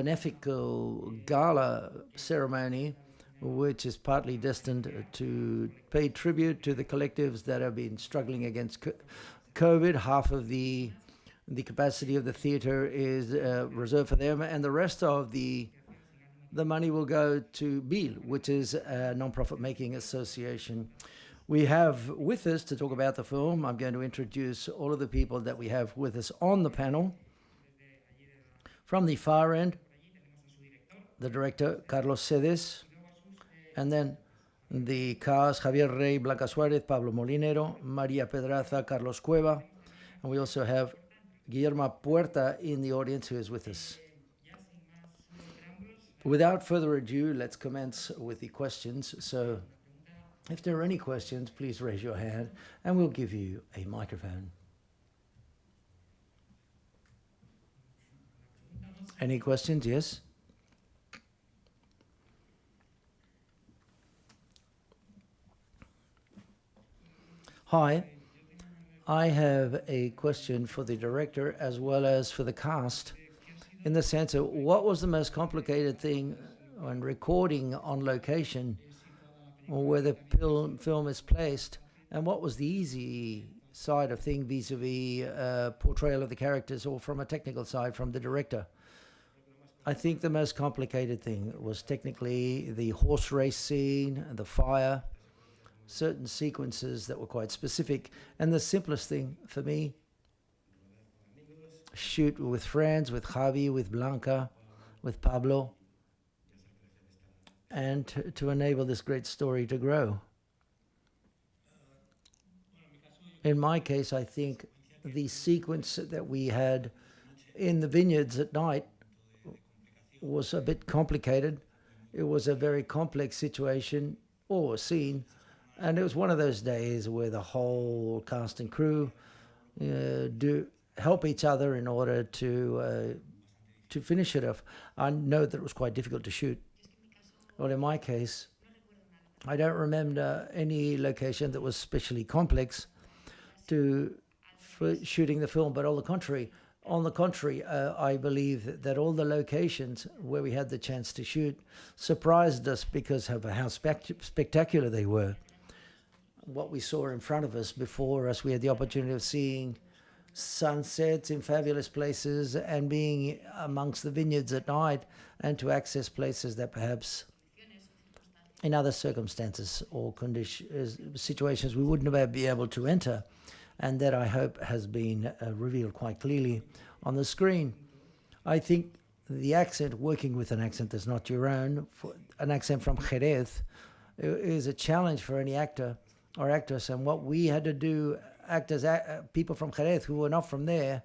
benefical gala ceremony, which is partly destined to pay tribute to the collectives that have been struggling against COVID. Half of the capacity of the theater is reserved for them, and the rest of the money will go to BIL, which is a non-profit making association. We have with us to talk about the film, I'm going to introduce all of the people that we have with us on the panel. From the far end, the director, Carlos Sedes, and then the cast, Javier Rey, Blanca Suárez, Pablo Molinero, María Pedraza, Carlos Cueva, and we also have Guillermo Puerta in the audience who is with us. Without further ado, let's commence with the questions. So if there are any questions, please raise your hand and we'll give you a microphone. Any questions? Yes? Hi, I have a question for the director as well as for the cast, in the sense of what was the most complicated thing when recording on location or where the film is placed, and what was the easy side of thing vis-a-vis portrayal of the characters, or from a technical side from the director? I think the most complicated thing was technically the horse race scene, the fire, certain sequences that were quite specific. And the simplest thing for me, shoot with friends, with Javi, with Blanca, with Pablo, and to enable this great story to grow. In my case, I think the sequence that we had in the vineyards at night was a bit complicated. It was a very complex situation or scene, and it was one of those days where the whole cast and crew do help each other in order to finish it off. I know that it was quite difficult to shoot. Well, in my case, I don't remember any location that was especially complex for shooting the film, but on the contrary, I believe that all the locations where we had the chance to shoot surprised us because of how spectacular they were. What we saw in front of us, before us, we had the opportunity of seeing sunsets in fabulous places and being amongst the vineyards at night, and to access places that perhaps in other circumstances or situations we wouldn't have been able to enter. And that, I hope, has been revealed quite clearly on the screen. I think the accent, working with an accent that's not your own, an accent from Jerez, is a challenge for any actor or actress. And what we had to do, people from Jerez who were not from there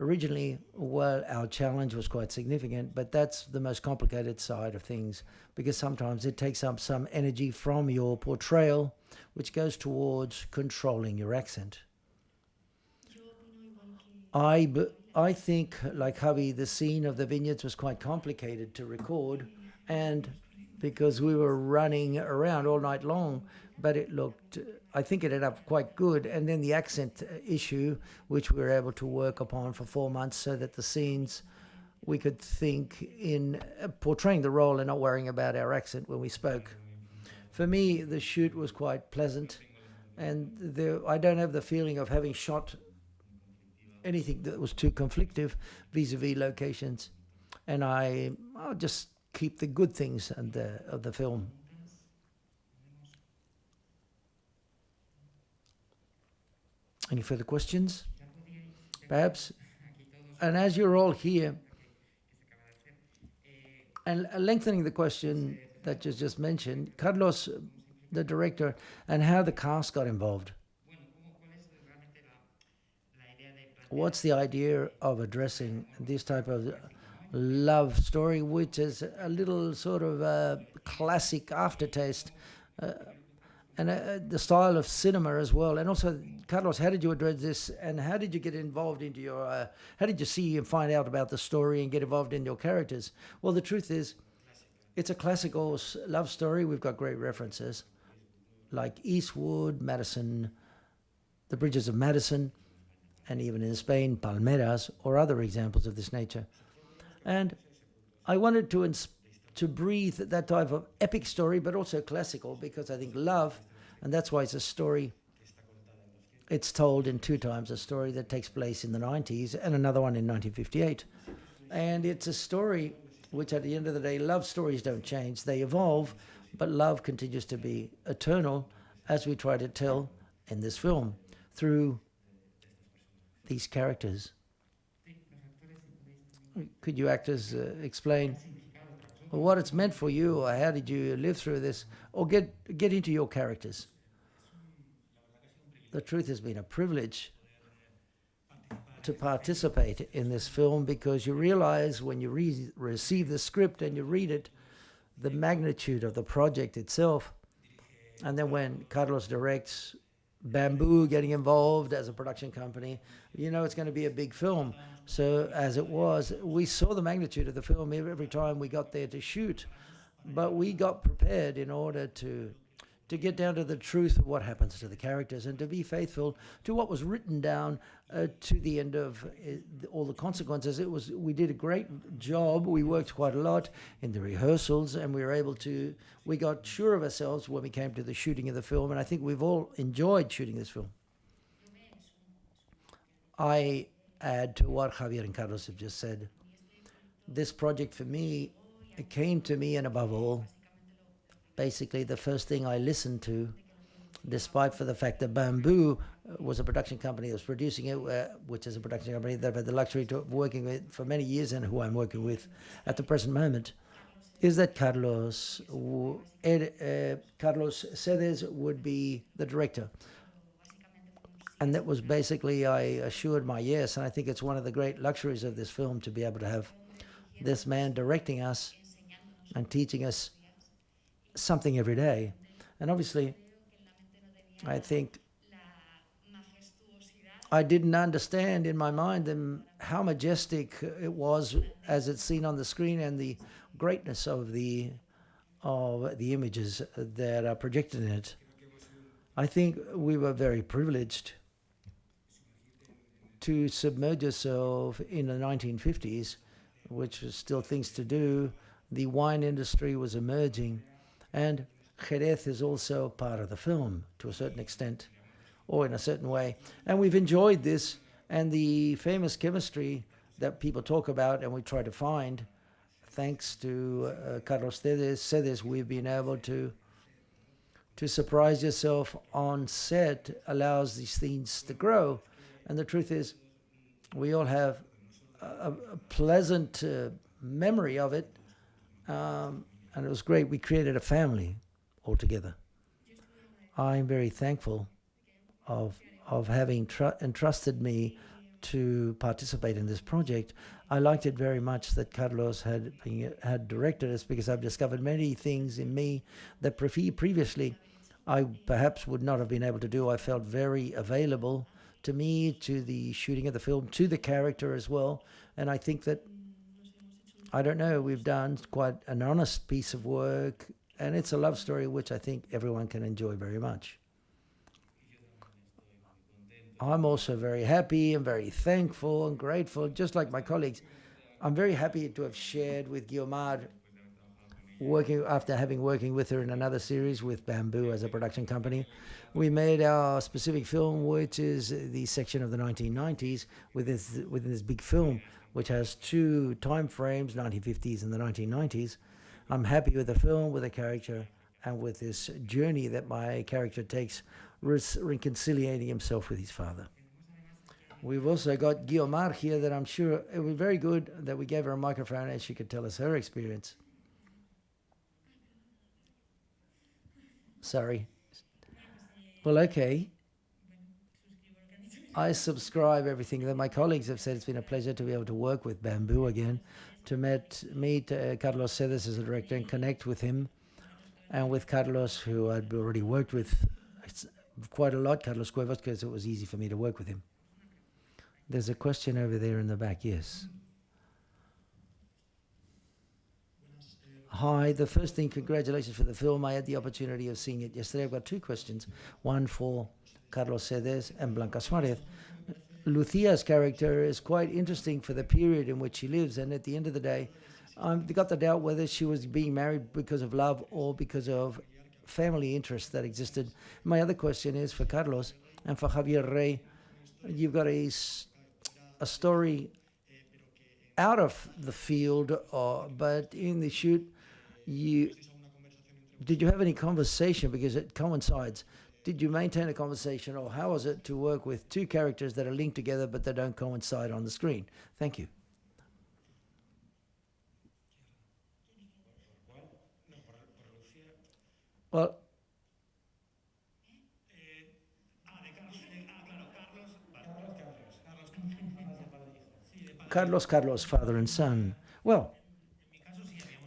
originally, well, our challenge was quite significant, but that's the most complicated side of things, because sometimes it takes up some energy from your portrayal, which goes towards controlling your accent. I think, like Javi, the scene of the vineyards was quite complicated to record, and because we were running around all night long, but I think it ended up quite good. And then the accent issue, which we were able to work upon for 4 months, so that the scenes we could think in portraying the role and not worrying about our accent when we spoke. For me, the shoot was quite pleasant, and I don't have the feeling of having shot anything that was too conflictive vis-a-vis locations, and I'll just keep the good things of the film. Any further questions? Perhaps? And as you're all here, and lengthening the question that you just mentioned, Carlos, the director, and how the cast got involved. What's the idea of addressing this type of love story, which is a little sort of classic aftertaste, and the style of cinema as well? And also, Carlos, how did you address this, and how did you get involved into your, how did you see and find out about the story and get involved in your characters? Well, the truth is, it's a classical love story. We've got great references, like Eastwood, Madison, The Bridges of Madison, and even in Spain, Palmeras, or other examples of this nature. And I wanted to breathe that type of epic story, but also classical, because I think love, and that's why it's a story. It's told in two times, a story that takes place in the 90s and another one in 1958. And it's a story which, at the end of the day, love stories don't change. They evolve, but love continues to be eternal, as we try to tell in this film through these characters. Could you actors explain what it's meant for you, or how did you live through this, or get into your characters? The truth has been a privilege to participate in this film, because you realize when you receive the script and you read it, the magnitude of the project itself. And then when Carlos directs, Bamboo getting involved as a production company, you know it's going to be a big film. So as it was, we saw the magnitude of the film every time we got there to shoot, but we got prepared in order to get down to the truth of what happens to the characters and to be faithful to what was written down to the end of all the consequences. We did a great job. We worked quite a lot in the rehearsals, and we got sure of ourselves when we came to the shooting of the film, and I think we've all enjoyed shooting this film. I add to what Javier and Carlos have just said. This project for me, it came to me, and above all, basically the first thing I listened to, despite for the fact that Bamboo was a production company that was producing it, which is a production company that I've had the luxury of working with for many years and who I'm working with at the present moment, is that Carlos Sedes would be the director. And that was basically, I assured my yes, and I think it's one of the great luxuries of this film to be able to have this man directing us and teaching us something every day. And obviously, I think I didn't understand in my mind how majestic it was as it's seen on the screen, and the greatness of the images that are projected in it. I think we were very privileged to submerge yourself in the 1950s, which was still things to do. The wine industry was emerging, and Jerez is also part of the film to a certain extent, or in a certain way. And we've enjoyed this, and the famous chemistry that people talk about and we try to find, thanks to Carlos Sedes, we've been able to surprise yourself on set, allows these things to grow. And the truth is, we all have a pleasant memory of it, and it was great. We created a family altogether. I'm very thankful of having entrusted me to participate in this project. I liked it very much that Carlos had directed us, because I've discovered many things in me that previously I perhaps would not have been able to do. I felt very available to me, to the shooting of the film, to the character as well. And I think that, I don't know, we've done quite an honest piece of work, and it's a love story which I think everyone can enjoy very much. I'm also very happy and very thankful and grateful, just like my colleagues. I'm very happy to have shared with Guiomar, after working with her in another series with Bamboo as a production company. We made our specific film, which is the section of the 1990s within this big film, which has two time frames, 1950s and the 1990s. I'm happy with the film, with the character, and with this journey that my character takes, reconciliating himself with his father. We've also got Guiomar here, that I'm sure it was very good that we gave her a microphone and she could tell us her experience. Sorry. Well, okay. I subscribe everything that my colleagues have said. It's been a pleasure to be able to work with Bamboo again, to meet Carlos Sedes as a director and connect with him, and with Carlos, who I'd already worked with quite a lot, Carlos Cuevas, because it was easy for me to work with him. There's a question over there in the back, yes. Hi, the first thing, congratulations for the film. I had the opportunity of seeing it yesterday. I've got two questions, one for Carlos Sedes and Blanca Suarez. Lucia's character is quite interesting for the period in which she lives, and at the end of the day, got the doubt whether she was being married because of love or because of family interests that existed. My other question is for Carlos and for Javier Rey. You've got a story out of the field, but in the shoot, did you have any conversation, because it coincides? Did you maintain a conversation, or how was it to work with two characters that are linked together but they don't coincide on the screen? Thank you. Well, Carlos, father and son. Well,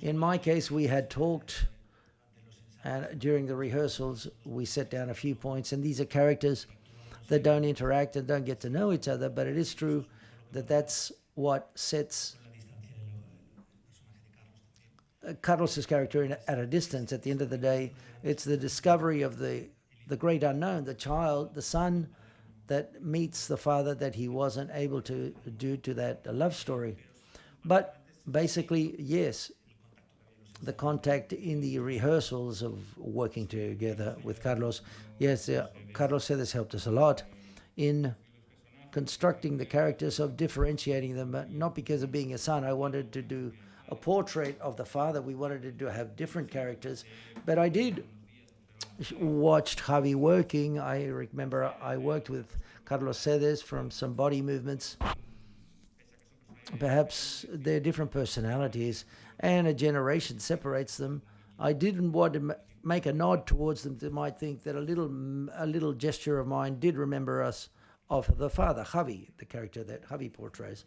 in my case, we had talked, and during the rehearsals, we set down a few points, and these are characters that don't interact and don't get to know each other, but it is true that that's what sets Carlos's character at a distance. At the end of the day, it's the discovery of the great unknown, the child, the son that meets the father that he wasn't able to do to that love story. But basically, yes, the contact in the rehearsals of working together with Carlos, yes, Carlos said this helped us a lot in constructing the characters, of differentiating them, but not because of being a son. I wanted to do a portrait of the father. We wanted to have different characters, but I did watched Javi working. I remember I worked with Carlos Cedes from some body movements. Perhaps they're different personalities and a generation separates them. I didn't want to make a nod towards them. They might think that a little gesture of mine did remember us of the father, Javi, the character that Javi portrays.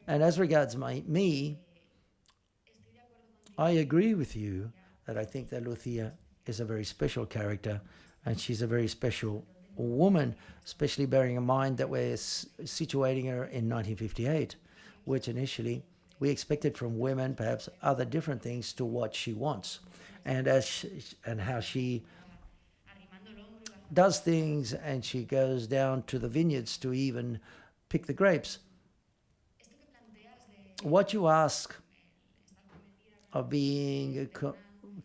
And as regards me, I agree with you that I think that Lucia is a very special character, and she's a very special woman, especially bearing in mind that we're situating her in 1958, which initially we expected from women perhaps other different things to what she wants, and how she does things, and she goes down to the vineyards to even pick the grapes. What you ask of being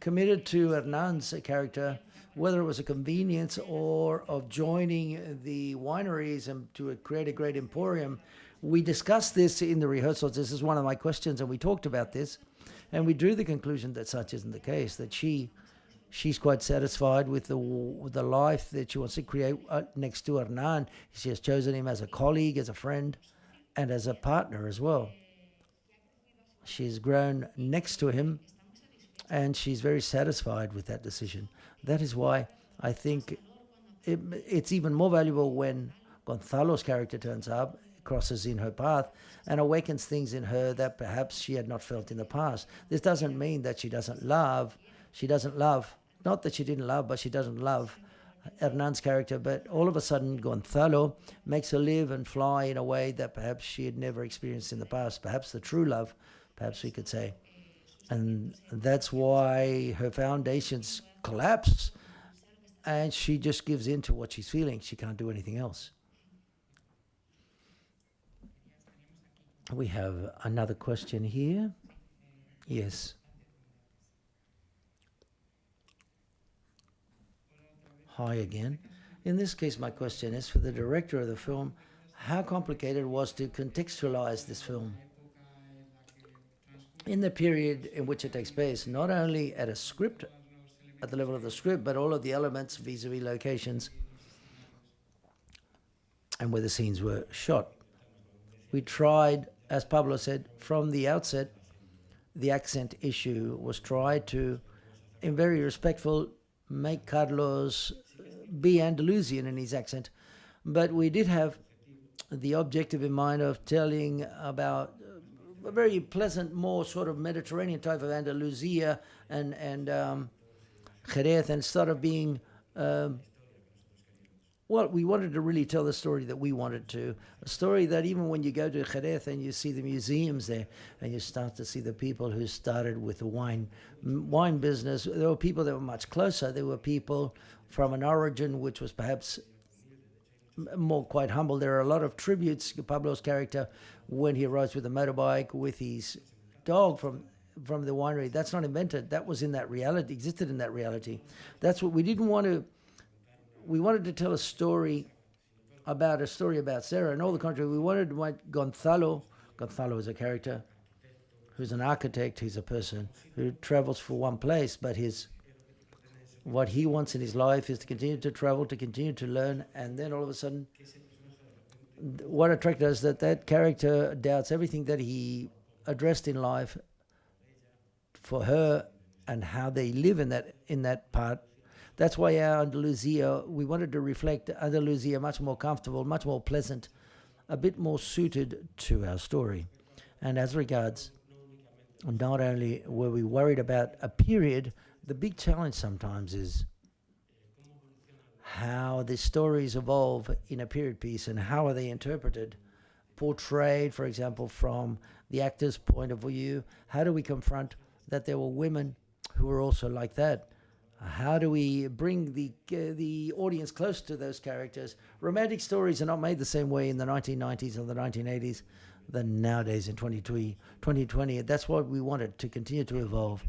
committed to Hernan's character, whether it was a convenience or of joining the wineries and to create a great emporium, we discussed this in the rehearsals. This is one of my questions, and we talked about this, and we drew the conclusion that such isn't the case, that she's quite satisfied with the life that she wants to create next to Hernan. She has chosen him as a colleague, as a friend, and as a partner as well. She's grown next to him, and she's very satisfied with that decision. That is why I think it's even more valuable when Gonzalo's character turns up, crosses in her path, and awakens things in her that perhaps she had not felt in the past. This doesn't mean that she doesn't love, not that she didn't love, but she doesn't love Hernan's character, but all of a sudden Gonzalo makes her live and fly in a way that perhaps she had never experienced in the past, perhaps the true love, perhaps we could say. And that's why her foundations collapse, and she just gives in to what she's feeling. She can't do anything else. We have another question here. Yes. Hi again. In this case, my question is for the director of the film, how complicated it was to contextualize this film in the period in which it takes place, not only at the level of the script, but all of the elements vis-a-vis locations and where the scenes were shot. We tried, as Pablo said, from the outset, the accent issue was tried to, in very respectful, make Carlos be Andalusian in his accent. But we did have the objective in mind of telling about a very pleasant, more sort of Mediterranean type of Andalusia and Jerez, and sort of being, we wanted to really tell the story that we wanted to. A story that even when you go to Jerez and you see the museums there and you start to see the people who started with the wine business, there were people that were much closer. There were people from an origin which was perhaps more quite humble. There are a lot of tributes to Pablo's character when he arrives with a motorbike with his dog from from the winery. That's not invented. That was in that reality, existed in that reality. That's what we didn't want to. We wanted to tell a story about Sarah. And all the contrary, we wanted Gonzalo. Gonzalo is a character who's an architect. He's a person who travels for one place, but what he wants in his life is to continue to travel, to continue to learn, and then all of a sudden, what attracted us that character doubts everything that he addressed in life for her and how they live in that part. That's why our Andalusia, we wanted to reflect Andalusia much more comfortable, much more pleasant, a bit more suited to our story. And as regards, not only were we worried about a period, the big challenge sometimes is how the stories evolve in a period piece and how are they interpreted, portrayed, for example, from the actor's point of view. How do we confront that there were women who were also like that? How do we bring the audience close to those characters? Romantic stories are not made the same way in the 1990s or the 1980s than nowadays in 2020. That's what we wanted to continue to evolve.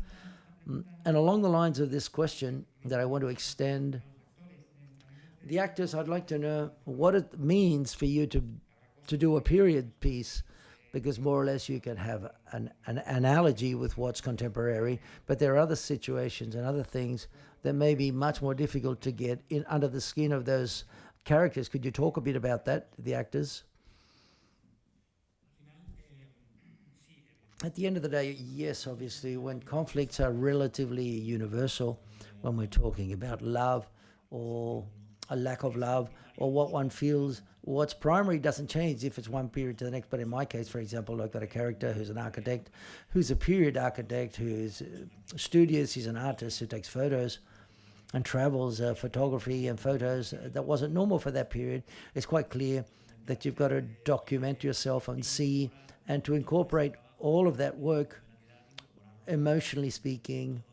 And along the lines of this question that I want to extend, the actors, I'd like to know what it means for you to do a period piece, because more or less you can have an analogy with what's contemporary, but there are other situations and other things that may be much more difficult to get in under the skin of those characters. Could you talk a bit about that, the actors? At the end of the day, yes, obviously, when conflicts are relatively universal, when we're talking about love or a lack of love or what one feels, what's primary doesn't change if it's one period to the next. But in my case, for example, I've got a character who's an architect, who's a period architect, who's studious, he's an artist who takes photos and travels, photography and photos. That wasn't normal for that period. It's quite clear that you've got to document yourself and see, and to incorporate all of that work, emotionally speaking,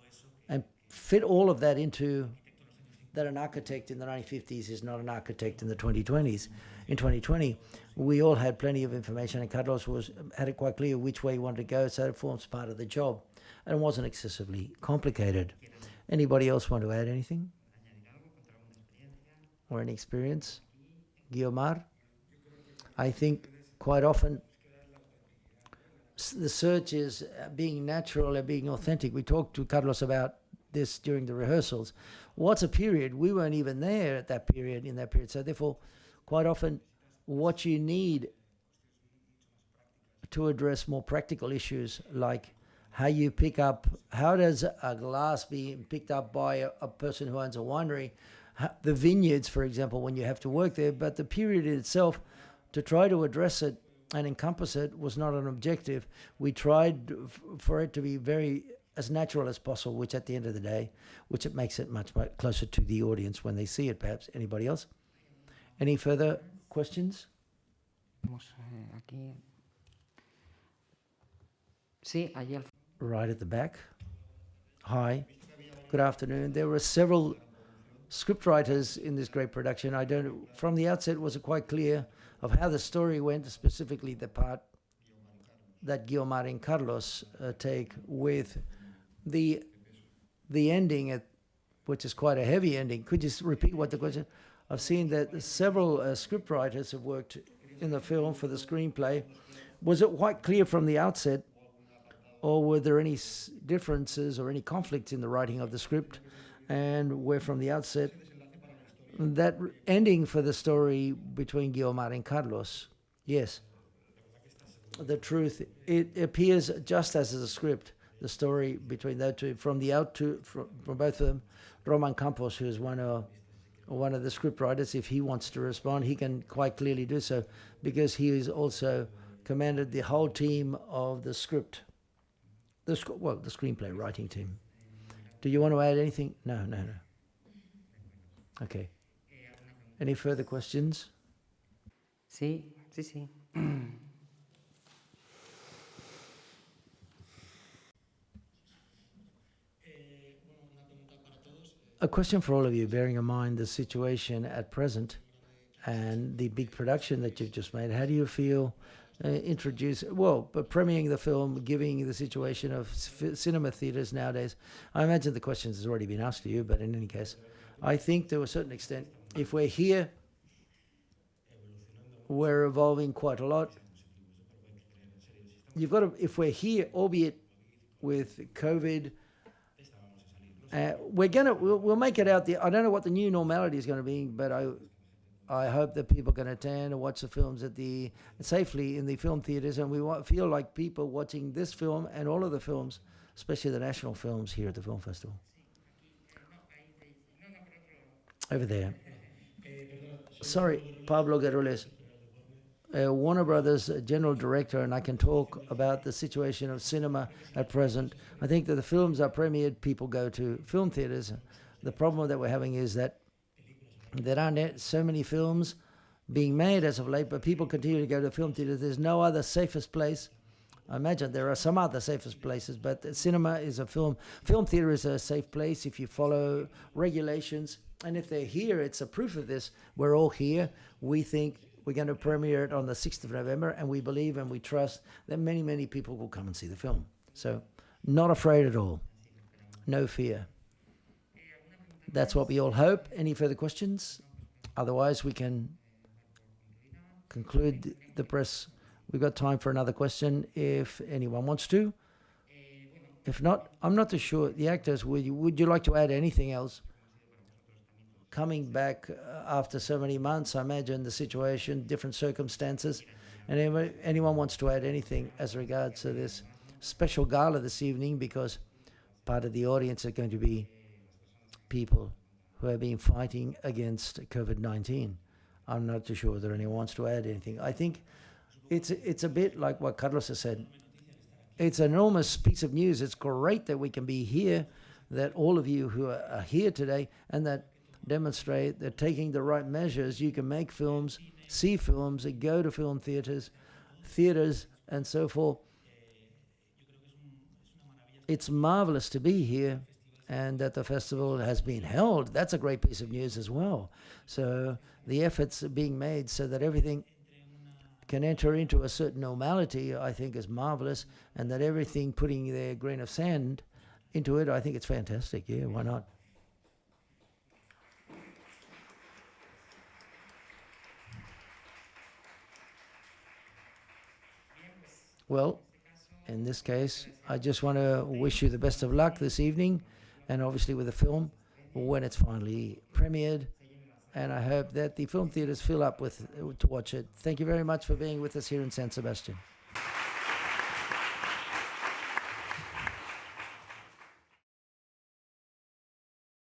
and fit all of that into that. An architect in the 1950s is not an architect in the 2020s. In 2020, we all had plenty of information, and Carlos had it quite clear which way he wanted to go, so it forms part of the job, and it wasn't excessively complicated. Anybody else want to add anything? Or any experience? Guiomar? I think quite often the search is being natural and being authentic. We talked to Carlos about this during the rehearsals. What's a period? We weren't even there at that period, in that period. So therefore, quite often, what you need to address more practical issues, like how you pick up, how does a glass be picked up by a person who owns a winery, the vineyards, for example, when you have to work there, but the period itself, to try to address it and encompass it was not an objective. We tried for it to be as natural as possible, which at the end of the day, which it makes it much closer to the audience when they see it, perhaps. Anybody else? Any further questions? Right at the back. Hi, good afternoon. There were several scriptwriters in this great production. From the outset, was it quite clear of how the story went, specifically the part that Guiomar and Carlos take with the ending, which is quite a heavy ending. Could you repeat what the question? I've seen that several scriptwriters have worked in the film for the screenplay. Was it quite clear from the outset, or were there any differences or any conflicts in the writing of the script? And where from the outset, that ending for the story between Guiomar and Carlos, yes, the truth, it appears just as a script, the story between those two, from both of them. Roman Campos, who is one of the script writers, if he wants to respond, he can quite clearly do so, because he has also commanded the whole team of the script, the screenplay writing team. Do you want to add anything? No. Okay. Any further questions? Sí. A question for all of you, bearing in mind the situation at present and the big production that you've just made. How do you feel but premiering the film, giving the situation of cinema theaters nowadays. I imagine the questions has already been asked to you, but in any case, I think to a certain extent, if we're here, we're evolving quite a lot. If we're here, albeit with COVID, we'll make it out there. I don't know what the new normality is going to be, but I hope that people can attend and watch the films safely in the film theaters, and we feel like people watching this film and all of the films, especially the national films here at the film festival. Over there. Sorry, Pablo Guerrero, Warner Brothers General Director, and I can talk about the situation of cinema at present. I think that the films are premiered, people go to film theaters. The problem that we're having is that there aren't so many films being made as of late, but people continue to go to film theaters. There's no other safest place. I imagine there are some other safest places, but cinema is a film theater is a safe place if you follow regulations. And if they're here, it's a proof of this. We're all here. We think we're going to premiere it on the 6th of November, and we believe and we trust that many, many people will come and see the film. So, not afraid at all. No fear. That's what we all hope. Any further questions? Otherwise, we can conclude the press. We've got time for another question if anyone wants to. If not, I'm not too sure. The actors, would you like to add anything else? Coming back after so many months, I imagine the situation, different circumstances, and anyone wants to add anything as regards to this special gala this evening, because part of the audience are going to be people who have been fighting against COVID-19. I'm not too sure whether anyone wants to add anything. I think it's a bit like what Carlos has said. It's an enormous piece of news. It's great that we can be here, that all of you who are here today, and that demonstrate that taking the right measures, you can make films, see films, go to film theaters, and so forth. It's marvelous to be here, and that the festival has been held. That's a great piece of news as well. So the efforts are being made so that everything can enter into a certain normality, I think is marvelous, and that everything putting their grain of sand into it, I think it's fantastic. Yeah, why not? Well, in this case, I just want to wish you the best of luck this evening, and obviously with the film when it's finally premiered. And I hope that the film theaters fill up to watch it. Thank you very much for being with us here in San Sebastian.